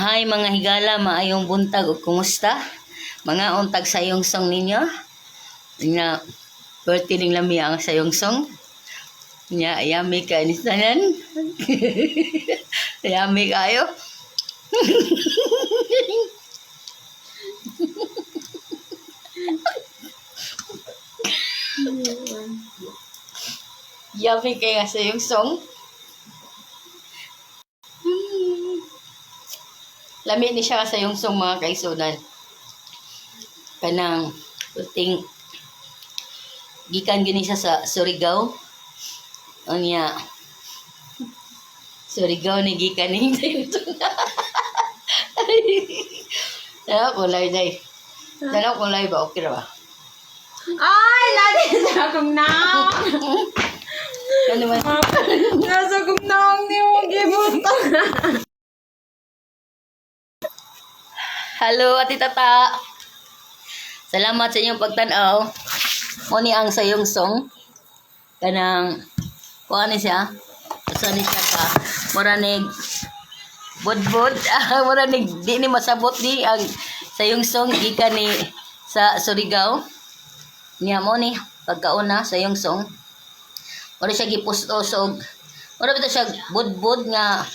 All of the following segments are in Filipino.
Hi mga higala, maayong buntag o kumusta? Mga untag sayong song ninyo. Nya birthday ning lami ang sayong song. Nya ayami ka ni tanan. Ayami kayo. Yummy kay nga sayong song. Lami ni siya sa yung song mga kaisunan. Kanang puting gikan gini siya sa Surigao. Unya Surigao ni gikan ni sayong song. Dalaw ko live day. Dalaw ko live ba? Okay ra ba? Ay, lagi sa akong naong. Ano man? Nasa akong naong ni mong gibutan. Hello, Ati Tata. Salamat sa inyong pagtanaw. Mo ni ang sayong song. Kanang kuha ni siya. Asa ni siya ka. Muranig budbud. Muranig di ni masabot di ang sayong song gikan ni sa Surigao. Niya mo ni pagkauna sayong song. Ora siya gipustos og ora bitaw siya budbud nga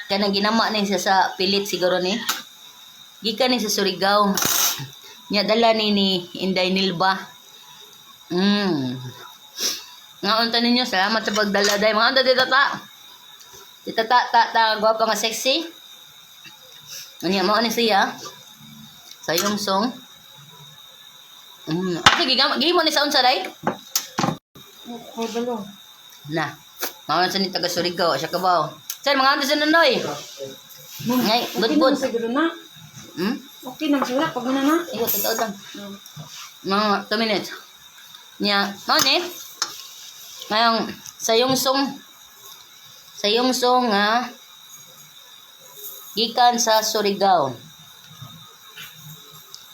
kanang ginama ni siya sa pilit siguro ni. Gikan ni sa Surigao. Nya dala ni Inday Nilba. Nga unta ninyo, salamat sa pagdala day. Mga unta dito ta. Dito ta gwapa nga sexy. Nya mo ni siya. Sa yung song. Sige, gihimo ni sa unsa day? Ay, balong. Na. Mga unsa ni taga Surigao, siya kabaw. Sir, mga unta sa nunoy. Ngay, budbud. Siguro na. Okay nang sila. Pag na na. Iyo, totoo lang. Mga 2 minutes. Nya, mo ni. Ngayong sayong song nga gikan sa Surigao.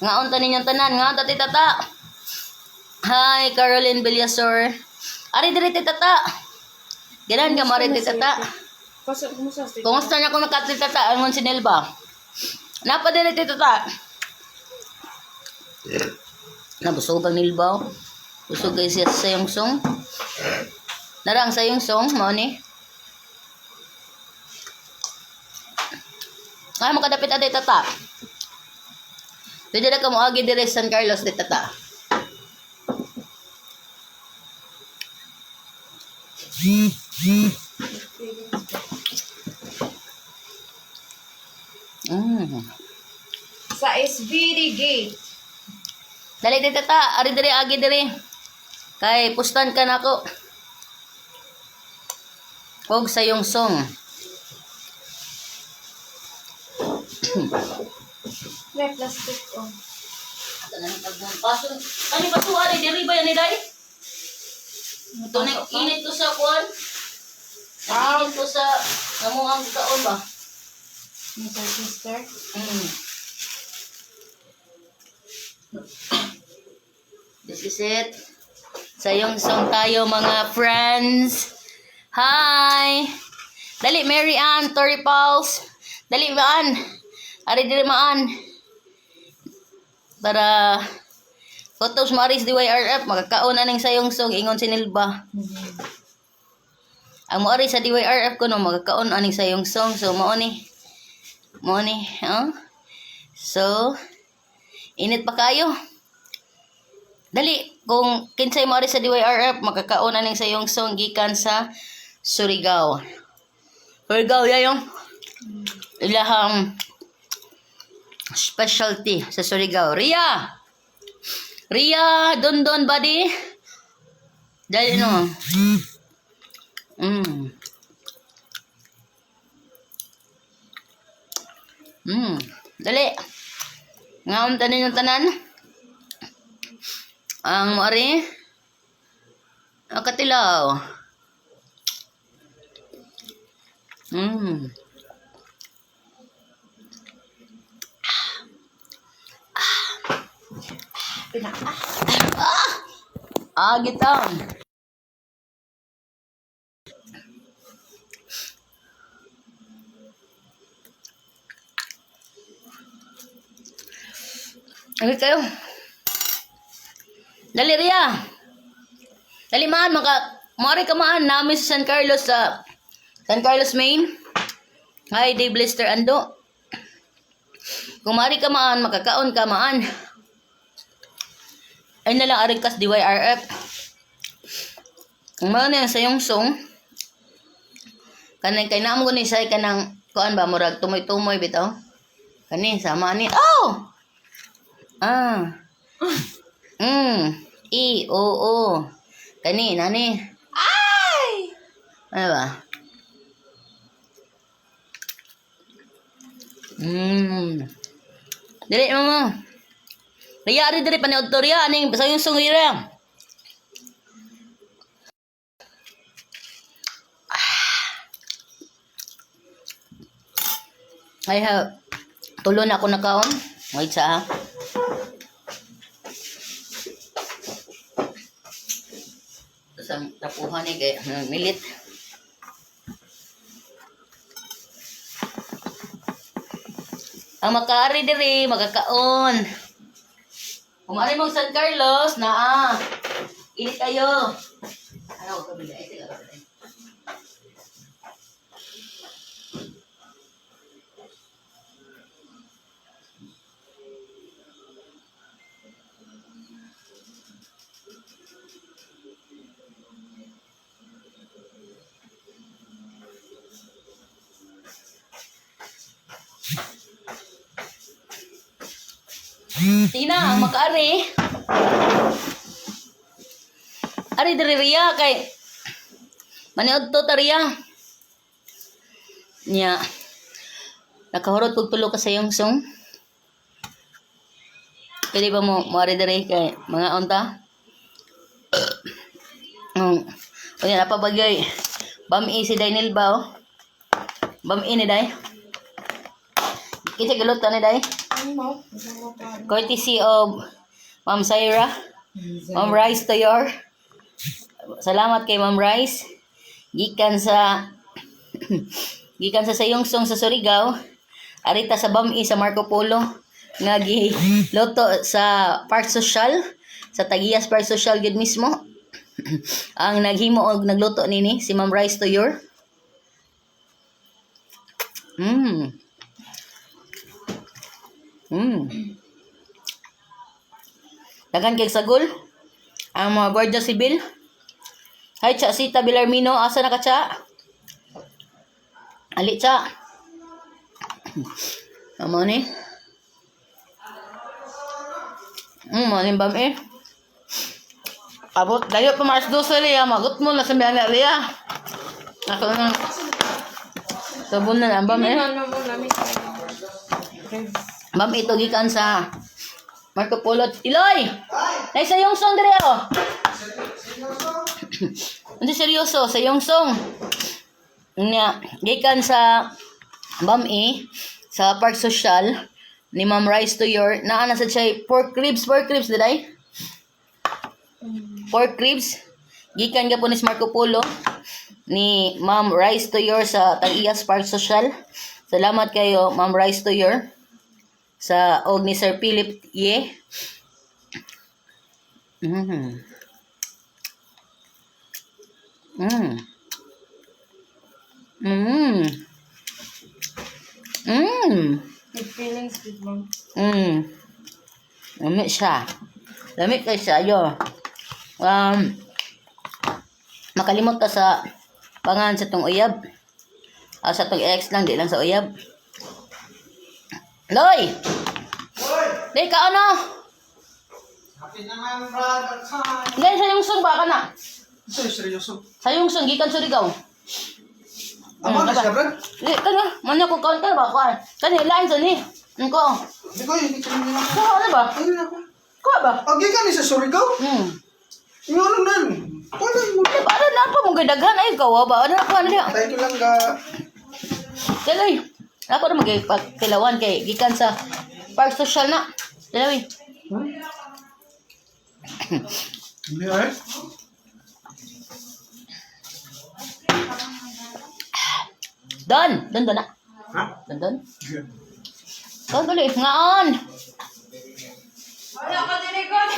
Nga unta ninyong tanan, nga unta tita. Hi, Caroline Villasor. Ari diri tita. Ganan ka mari tita. Pasok mo sa stage. Kumusta niya kung nakatita angon si Nelba? Napa diri tita. Nabusog ang Nelba. Busog kay siya sa sayong song. Narang sayong song, mao ni. Ay, makadapit ate tata. Pwede na ka moagi dire sa San Carlos de tata. Sa SBD Gate. Dali di tata, ari dire agi dire. Kay pustan ka nako. Og sayong song. May plastic on. Tanan tagbon paso. Kani pasuwa ni diri ba yan ni dai? Ito na init ko sa kuan. Init ko sa namuang kaon ba? Mr. Sister. This is it. Sayong song tayo mga friends. Hi! Dali, Mary Ann, Tori Pauls. Dali, Maan. Ari diri Maan. Para photos mo aris DYRF. Magkakaon na ning sayong song. Ingon si Nilba. Ang mo aris sa DYRF ko no. Magkakaon aning sayong song. So, mo ni. So, init pa kayo. Dali, kung kinsay mo aris sa DYRF, makakaon na ning sayong song gikan sa Surigao. Surigao yung ilahang specialty sa Surigao. Ria, Don buddy. Dali no. Dali. Ngaon tanin yung tanan. Ang moari katilaw. Gitang. Ano kayo? Dali Ria. Dali maan, mari ka maan namin sa San Carlos, Maine. Hi, Dave Blister Ando. Kung mari ka maan, makakaon ka maan. Ay na lang arikas DYRF. Ang mga na sa yung song. Kanang kay naam ko ni say kanang kuan ba murag tumoy-tumoy bitaw. Kani sama ni. Oh. Ah. O. Kani nani. Ay! Ano ba? Dili mama. Layari diri paniod to riya aning sa yung song riya. Ay ha. Tulo na ako nakaon. Wait sa ha. Sa tapuhan ni kay milit. Ang makaari diri magkakaon. Kumari mong San Carlos na init kayo. Ano ko bila ito lang. Tina, ang makaari. Ari diri riya kay maniod to tariya. Nya. Nakahurot kog tulo ka sa yung song. Pwede ba mo ari diri kay mga unta? O yan, napabagay. Bami si Daniel ba oh? Bami ni Day. Kita galot ni Day. Courtesy of Ma'am Syra. Ma'am Rice Toyor. Salamat kay Ma'am Rice. Gikan sa sayong song sa Surigao. Arita sa Bami sa Marco Polo. Nga giloto sa Park Social. Sa Tagias Park Social gid mismo. Ang naghimo og nagluto nini si Ma'am Rice Toyor. Dagan kay sagol ang mga Guardia Civil. Hay cha Sita Bilarmino, asa na ka cha? Ali cha. Amo ni. Manin bam eh. Abot dayo pa mas 12 riya, magut mo na sa biyan riya. Ako na. Sabon na ang bam eh. Ma'am, ito gikan sa Marco Polo. Iloy! Nay sa yung song dire oh. Hindi seryoso sa yung song. Nya, gikan sa Bami sa Park Social ni Ma'am Rice Toyor naa na sa siya pork ribs diday. Pork ribs gikan gapon ni Marco Polo ni Ma'am Rice Toyor sa Tagias Park Social. Salamat kayo Ma'am Rice Toyor. Sa og ni Sir Philip Ye. Good feelings, good mom. Lamig siya. Lamig kay siya yo. Makalimot ka sa pangan sa tong uyab. Sa tong ex lang, di lang sa uyab. Loy! Di ka ano? Happy naman, brother time. Hindi, sa yung song ba ka na? Seryoso. Sa yung song, gikan Surigao. Amo na siya, bro? Di, kanya, manya ko kaon ka ba? Kuhan. Kanya, line sa ni. Ano ko? Hindi ko nila. Kuha ano ba? Ayun ako. Kuha ba? Agi ka ni sa Surigao? Yung ano nan? Wala mo. Di ba, ano na pa mong gadaghan? Ay, kawa ba? Ano na pa? Ano na? Tayo ko lang ga... Daloy. Ako na magpagtilawan kay gikan sa Park Social na. Daloy. Hindi ay? Don na. Ha? Don. Don dali. Ngaon. Wala ka dirikot.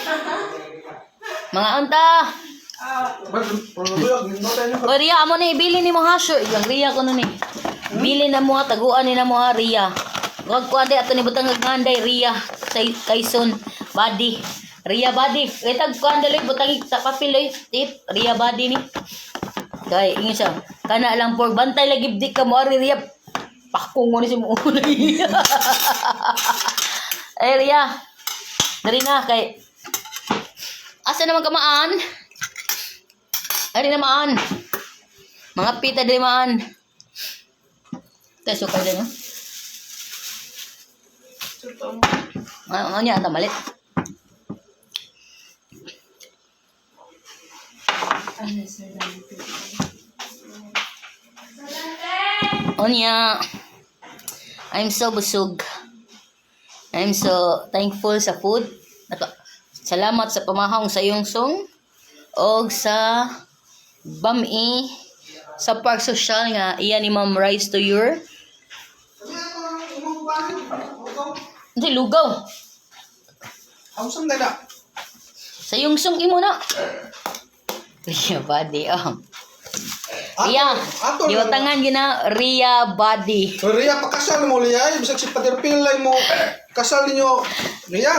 Mga unta. Ba't, pulubuyog, nindotay niyo. O Ria, amo na ibili ni mo ha, sure. Yung Ria ko nun eh. Bili na mo ha, taguan ni na mo ha, Ria. Huwag ko ade, ato ni butang nagmanday, Ria. Kayson, body. Ria body. Itag ko andaloy, butang sa papel oy. Tip, Ria body ni. Kaya, ingin siya. Kana lang por, bantay lagi di ka mo, Ari Ria. Pakong mo ni si mo. Eh, Ria. Dari na, kay... Asa naman kamaan? Ari naman. Mga pita di man. Tayo sukay din, no? Ano niya, ata malit. Onya, I'm so busog. I'm so thankful sa food. Salamat sa pamahong sa iyong song. O sa bami sa park social nga iya ni Ma'am Rise to Your. Hindi, lugaw. Hausang dada. Sa iyong song imo na. Ria body, oh. Ria, iwatangan gina Ria body. So, Ria, pakasal mo, Ria. Bisag si Pater Pilay mo. Kasal ninyo, Ria.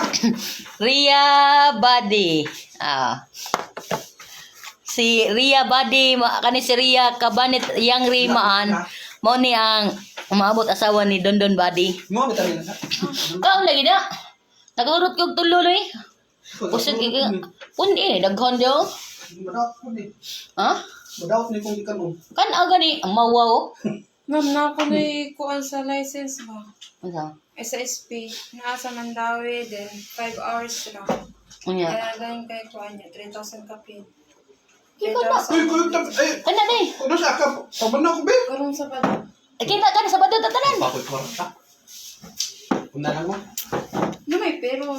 Ria body. Ah. Si Ria body, kani si Ria kabanit yang rimaan. Mo ni ang umabot asawa ni Dondon body. Mo, nitarin na. Kaon lagi na. Nagurot kog tuloy. Usod kay pundi daghon daw. Madawat ko ni. Ha? Madawat ni kung ikan mo. Kan aga ni mawaw. Ma'am, na ako na kuan sa license ba? Unsa? SSP. Nasa Mandawi, then 5 hours lang. Unya. Kaya lang kay kuan niya, 3,000 kapit. Ikaw ba? 3,000. Uy, kulit na. Ay, Kana day. ano sa ka? Pabana ko, be. Karong sa bado. Kita kan sa bado tatanan. Pakoy kwarta. Una lang mo. No, may pero.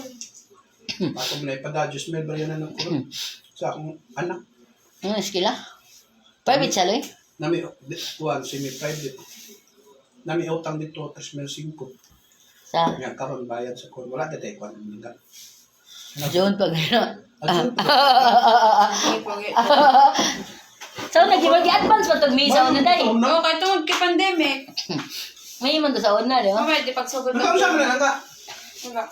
Ako mo na ipadadjust. May barya na ng kurot. Sa akong anak. Eskila. Private saloy. Nami, kuhan, semi-private. Nami utang dito, 3,500. Sa Nga karon bayad sa kurot. Wala dito kuhan. John pag Adjun po. May pag- So nag-advance pa tong misa na day. Oo, kaya tungod kay pandemic. May man to sa una, di ba? Okay, di pagsugod Nakaw siya na nga. Wala,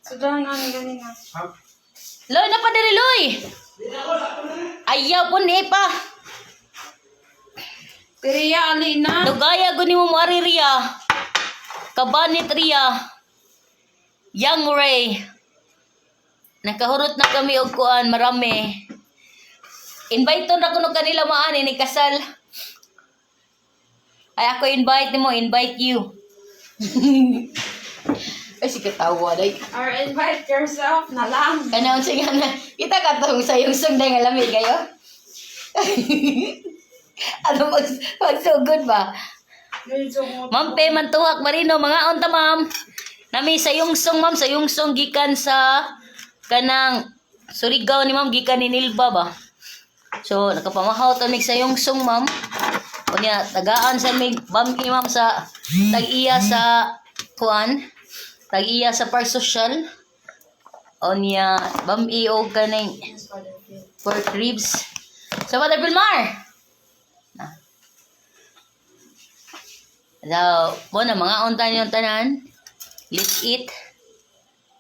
sudahan namin ganina. Loy na pa diri loy. Ayaw po ni pa. Teriya, ali na. Dugaya guni mo ari Ria. Kabanit Ria. Young Ray. Nakahurot na kami og kuan marami. Invite na kuno kanila maani ni kasal. Ay ako invite mo, invite you. Ay sige tawa day. Or invite yourself na lang. Kana unsa nga na kita ka tong sa yung sungday nga lamig kayo. Ano magsugod ba? Ma'am Pe Mantuhak Marino, mga unta ma'am. Nami sa yung song ma'am, sa yung song gikan sa kanang Surigao ni ma'am gikan ni Nilba ba. So nakapamahaw ta mig sa yung song ma'am. Unya tagaan sa mig bami ma'am sa tag-iya sa kuan, tag-iya sa park social. Unya bami og kaning pork ribs. Sa Father Pilmar. So, mo na mga unta niyong tanan. Let's eat.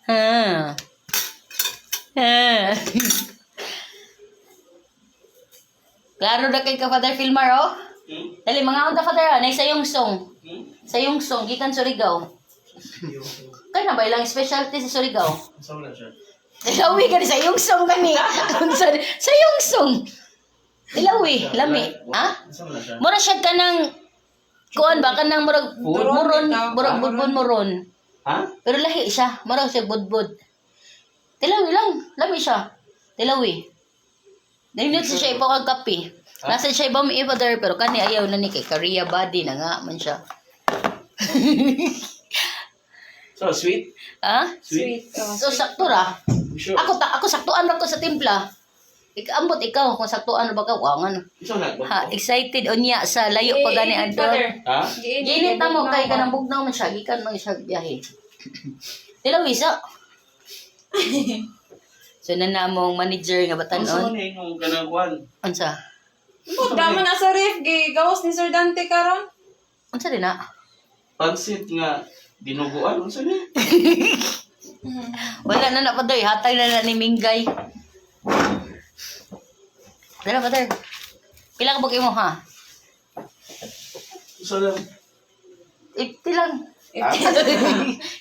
Ha. Ha. Klaro na kay ka Father Filmar, oh? Dali, mga unta Father, nay sa yung song. Sa yung song, gikan Surigao. Kaya na ba ilang specialty sa Surigao? Ilawi ka sa yung song kani. Sa yung song. Ilawi, lami. Ha? Mura siya ka ng kuan ba kanang murag muron, murag budbud muron. Ha? Pero lahi siya, murag siya budbud. Tilawi lang, lami siya. Tilawi. Nainit siya ipo kag kape. Nasa siya ibang i-father pero kani ayaw na ni kay Korea body na nga man siya. So, sweet? Ha? Sweet. So sakto ra. Sure. Ako saktuan ra ko sa timpla. Ambot ikaw kung saktuan ba ka wangan. Isang nagbo. Ha, excited unya sa layo pa gani adto. Ha? Ginit na mo kay kanang bugnaw man siya gikan man siya biyahe. Tilawi sa. So na namong manager nga Ano sa batanon. man yung kanang kuan? Unsa? Dama na sa ref, gawas ni Sir Dante karon. Unsa din na? Pansit nga dinuguan. Ano sa niya? Wala na na pader, hatag na ni Minggay. Dala pader. Pila ka bukay mo ha? Sa lang. Ipti lang. Ah?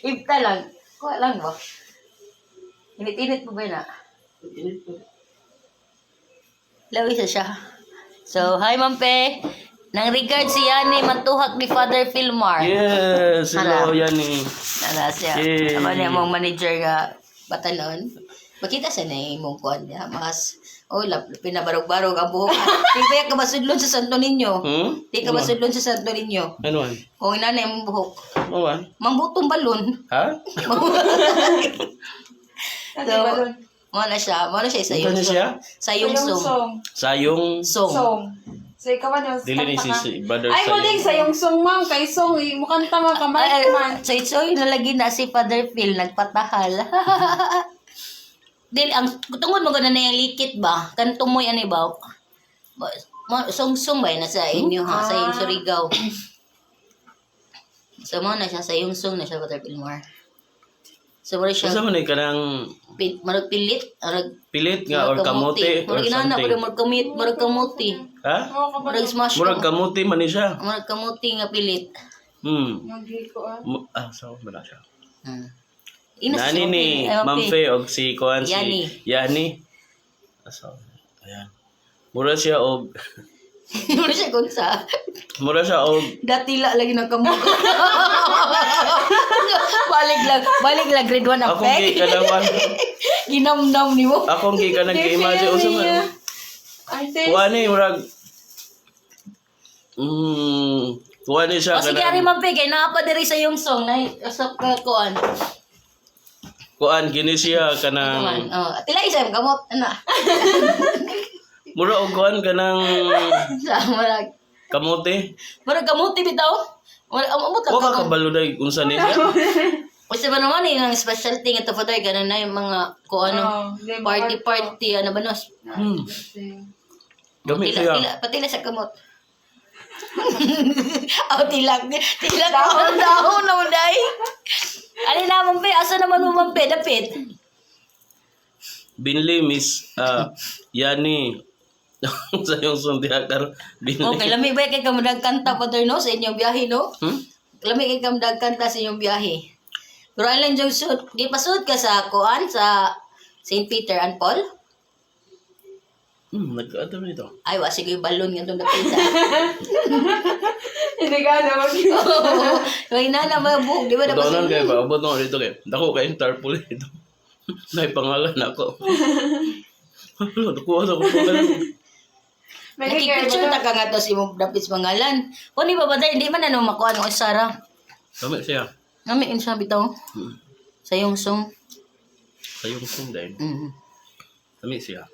Ipta lang. Kuha lang ba? Init-init mo ba na? Init pa. Lawis na siya. So, hi Mampe. Nang regard si Yani Mantuhak ni Father Filmar. Yes, hello Hala. Yani. Nala siya. Yay. Ama niya mong manager nga batanon. Makita sa na mong kuhan niya. Mas, pinabarog-barog ang buhok. Di ba ka basudlon sa Santo Niño? Di ka basudlon sa Santo Niño? Ano man? Kung inanay mong buhok. Ano man? Mambutong balon. Ha? Ate So, balon. mo na siya sa Ano siya? Sayong song. Song. Sayong. Song. Song. So, ikaw ba Dili ni si Brother Ay, mo din sayong song, ma'am. Kay song, mukhang tama ka, Ay, man. so nalagi na si Father Phil, nagpatahal. Dili, ang tungod mo gana na yung likit ba? Kan tumoy ano ba? Song-song ba yun? Nasa inyo ha? Sa yung Surigao. So mo na siya, sa yung song na siya, Father Philmar. So mo siya, Sa man ay kanang marag pilit, marag pilit nga or kamote or Marag inana, something. marag kamuti. Ha? Oo, ka ba? Marag smash Murag ko. kamote man ni siya. Marag kamuti nga pilit. Nagi ko, So wala siya. Inas Nani ni Ma'am Fe og si Kuan si Yani. Yani. So, ayan. Mura siya og Ano siya kung sa? mura siya og Datila lagi ng kamot. balik lang grade 1 ang akong gi peg. kanawan. Ginamdam ni mo. Akong gi kanang gi-imagine usa man. Artist. Kuan ni murag kuan ni siya O sige, ari kanang man peg, naapa diri sa yung song na usap ka kuan. kuan gini siya Kuman. kanang Oh, tila isa yung kamot ana. mura og kuan kanang Sa marag. kamote. Marag kamuti bitaw. Amot Wa ka ka. kabalo dai unsa ni siya. Kasi ba naman yung specialty nga to father ganun na yung mga kuan party ano ba no? Gami Tila, siya. patila sa kamot. Tilak dahon na mo day. Alin naman pe, asa naman mo mampe, dapit. Binli Miss Yani. Sa yung sundiha karo binli. Okay, lami ba kay kamudag kanta pa no sa inyong biyahe no? Lami kay kamudag kanta sa inyong biyahe. Pero alam yung suit, di pa suit ka sa kuan sa St. Peter and Paul? Nagkaato nito. Ay, wa sige balon nga itong dapita. Hindi ka na mag- Kaya na buhok, di ba na Doon kay paabot no dito kay. Dako kay Interpol ito. May pangalan ako. Dako ako pangalan. Nakipicture ta ka nga to si mo dapit sa pangalan. Kung di ba ba hindi man ano makuha ng Sara. Kami siya. Nami in sabi to. Sa yung song. Sa yung sunday. Mm. Kami siya.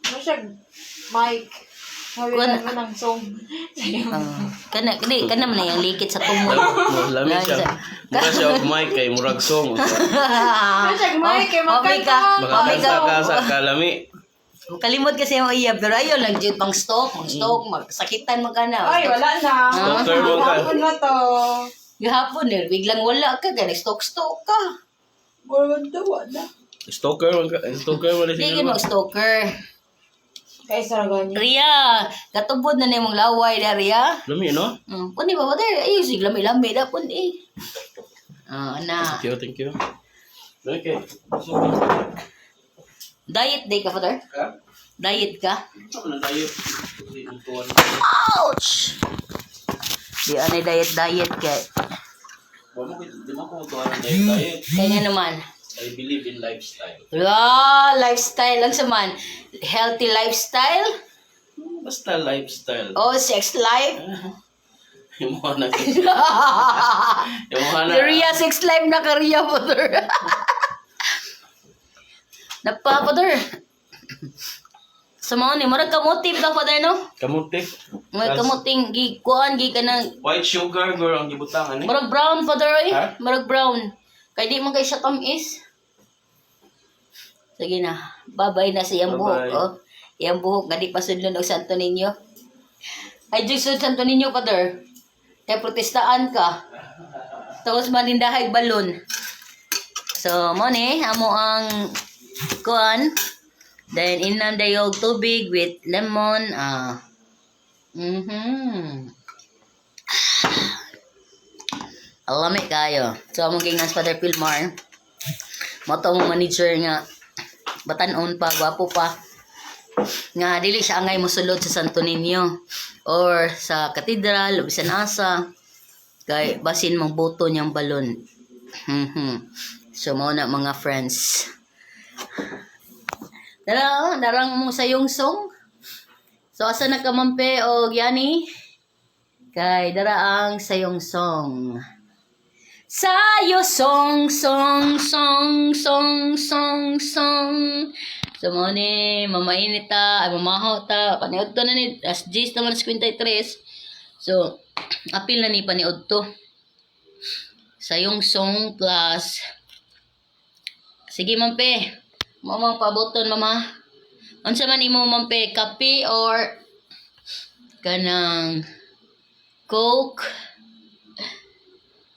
Ano siya? Mike. Sabi Kuwan- mo ng song. Kana man na yung likit sa tumoy. Lami siya. Mura siya og mic kay murag song. Ano siya? Mike, kay magkanta. Makakanta ka sa kalami. Kalimot kasi yung iya, pero ayaw lang dyan pang stalk, magsakitan mo ka na. Ay, wala na. Stalker mo ka. Hapon na to. Gihapon biglang wala ka, gani stalk ka. Wala. Stalker man ka. Stalker man Hindi siya. ka mag-stalker. Kay Saragan niya. Ria, katubod na mong laway na Ria. Lami no? Kundi ba ba tayo? Ayun, sige, lami-lami na po na. Thank you. Okay. Diet day ka, father? Ka? Diet ka? Ano na tayo? Ouch! Di ano diet ka. Di mo ko tuwa ng diet. Kaya naman. I believe in lifestyle. Lifestyle lang sa man. Healthy lifestyle? Basta lifestyle. O sex life? Yung mga na. Yung mga na. Si Ria, sex life na ka Ria, father. Nagpa-father. Sa mga ni, marag kamotive ka, father, no? Kamuti. Marag kamuting, kuhaan, ka ng White sugar, girl, ang gibutangan eh. marag brown, father, eh. Ha? Marag brown. Kaya di man kayo siya tamis. Sige na. Babay na sa iyang buhok. Bye-bye. Oh. Iyang buhok. Gadi pa sudlon og Santo Niño. Ay, Diyos sa Santo Niño, Father. Kaya protestaan ka. Tapos manindahay balon. So, mo ni, amo ang kuan. Then, inanday og tubig with lemon. Alami kayo. So, among gingas Father Pilmar. Moto mo manager nga batanon pa, gwapo pa. Nga dili siya angay mosulod sa Santo Niño or sa katedral o bisan asa. Kay basin mong boto niyang balon. So mo na mga friends. Darang mo sa yung song. So asa na kamampe o yani? Kay daraang sa yung song. Sayo song song song song song song. So mo ni mamainit ta, ay mamahaw ta, paniod to na ni as G's naman 53. So apil na ni paniod to. Sayong song plus. Sige mampe. Mamang paboton mama. Unsa man imo mampe, kape or kanang Coke?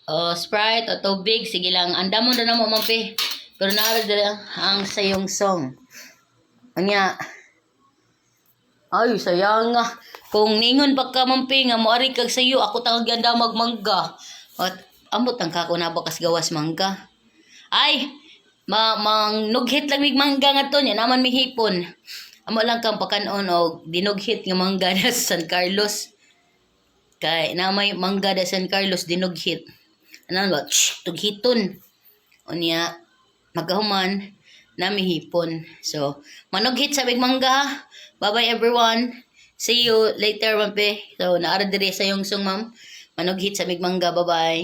O Sprite o tubig, sige lang. Andamon na mo mampi. Pero naarad na ang sayong song. Anya. Ay, sayang nga. Kung ningon pa ka mampi nga, moari kag sayo, ako tangag ganda magmangga. At ambot ang kako na bakas gawas mangga. Ay, nughit lang mig mangga nga to niya, naman may hipon. Amo lang kang pakanon o dinughit nga mangga na sa San Carlos. Kay namay mangga da San Carlos dinughit. Ano ba? Tughiton. O niya, magahuman, namihipon. So, manughit sa big mangga. Bye-bye everyone. See you later, mampe. So, naara dire sa yung song, ma'am. Manughit sa big mangga. Bye-bye.